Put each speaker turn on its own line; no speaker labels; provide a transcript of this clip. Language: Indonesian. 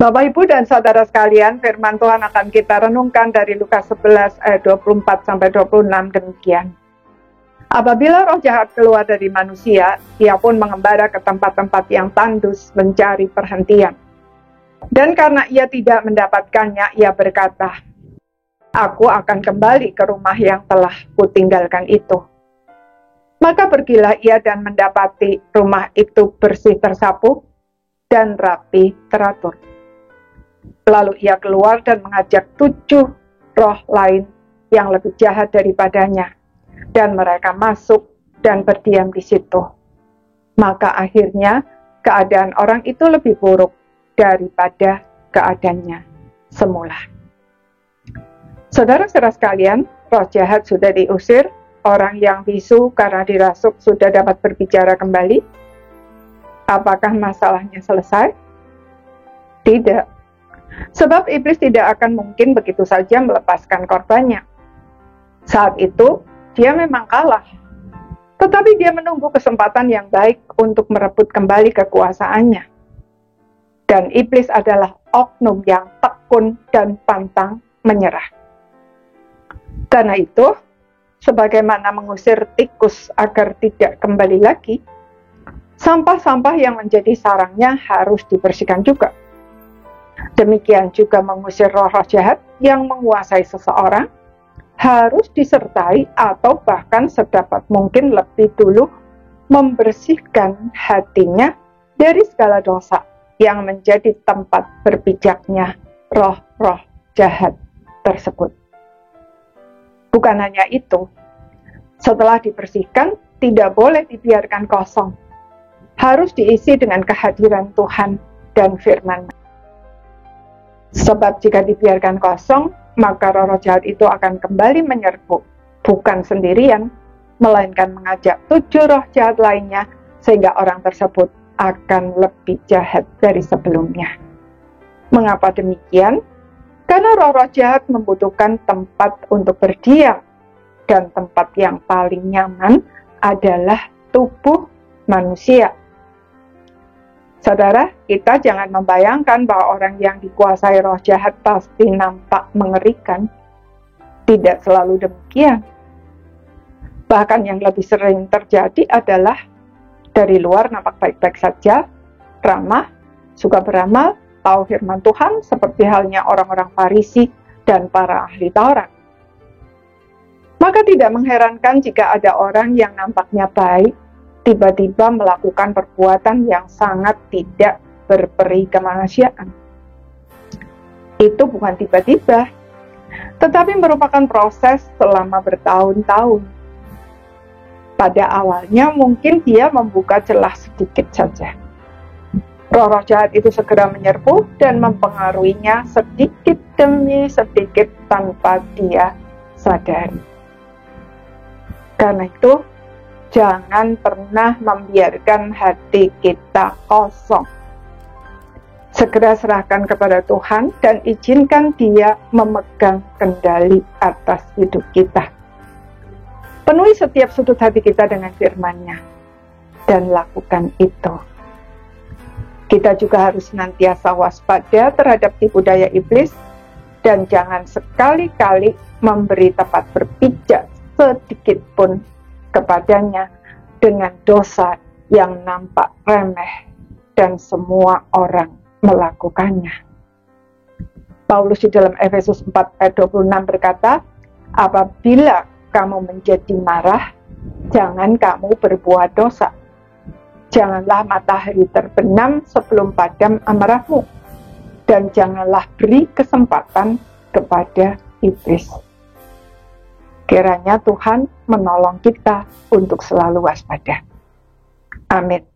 Bapak, Ibu, dan saudara sekalian, firman Tuhan akan kita renungkan dari Lukas 11 ayat 24-26 demikian. Apabila roh jahat keluar dari manusia, ia pun mengembara ke tempat-tempat yang tandus mencari perhentian. Dan karena ia tidak mendapatkannya, ia berkata, "Aku akan kembali ke rumah yang telah kutinggalkan itu." Maka pergilah ia dan mendapati rumah itu bersih tersapu dan rapi teratur. Lalu ia keluar dan mengajak 7 roh lain yang lebih jahat daripadanya, dan mereka masuk dan berdiam di situ. Maka akhirnya keadaan orang itu lebih buruk daripada keadaannya semula. Saudara-saudara sekalian, roh jahat sudah diusir, orang yang bisu karena dirasuk sudah dapat berbicara kembali. Apakah masalahnya selesai? Tidak. Sebab iblis tidak akan mungkin begitu saja melepaskan korbannya. Saat itu, dia memang kalah. Tetapi dia menunggu kesempatan yang baik untuk merebut kembali kekuasaannya. Dan iblis adalah oknum yang tekun dan pantang menyerah. Karena itu, sebagaimana mengusir tikus agar tidak kembali lagi, sampah-sampah yang menjadi sarangnya harus dibersihkan juga. Demikian juga mengusir roh-roh jahat yang menguasai seseorang harus disertai atau bahkan sedapat mungkin lebih dulu membersihkan hatinya dari segala dosa yang menjadi tempat berpijaknya roh-roh jahat tersebut. Bukan hanya itu, setelah dibersihkan tidak boleh dibiarkan kosong. Harus diisi dengan kehadiran Tuhan dan firman. Sebab jika dibiarkan kosong, maka roh-roh jahat itu akan kembali menyerbu, bukan sendirian, melainkan mengajak 7 roh jahat lainnya, sehingga orang tersebut akan lebih jahat dari sebelumnya. Mengapa demikian? Karena roh-roh jahat membutuhkan tempat untuk berdiam, dan tempat yang paling nyaman adalah tubuh manusia. Saudara, kita jangan membayangkan bahwa orang yang dikuasai roh jahat pasti nampak mengerikan. Tidak selalu demikian. Bahkan yang lebih sering terjadi adalah dari luar nampak baik-baik saja, ramah, suka beramal, tahu firman Tuhan seperti halnya orang-orang Farisi dan para ahli Taurat. Maka tidak mengherankan jika ada orang yang nampaknya baik, tiba-tiba melakukan perbuatan yang sangat tidak berperi kemanusiaan. Itu bukan tiba-tiba, tetapi merupakan proses selama bertahun-tahun. Pada awalnya mungkin dia membuka celah sedikit saja. Roh-roh jahat itu segera menyerbu dan mempengaruhinya sedikit demi sedikit tanpa dia sadari. Karena itu, jangan pernah membiarkan hati kita kosong. Segera serahkan kepada Tuhan dan izinkan Dia memegang kendali atas hidup kita. Penuhi setiap sudut hati kita dengan firman-Nya dan lakukan itu. Kita juga harus senantiasa waspada terhadap tipu daya iblis dan jangan sekali-kali memberi tempat berpijak sedikit pun kepadanya dengan dosa yang nampak remeh dan semua orang melakukannya. Paulus di dalam Efesus 4 ayat 26 berkata, "Apabila kamu menjadi marah, jangan kamu berbuat dosa. Janganlah matahari terbenam sebelum padam amarahmu, dan janganlah beri kesempatan kepada iblis." Kiranya Tuhan menolong kita untuk selalu waspada. Amin.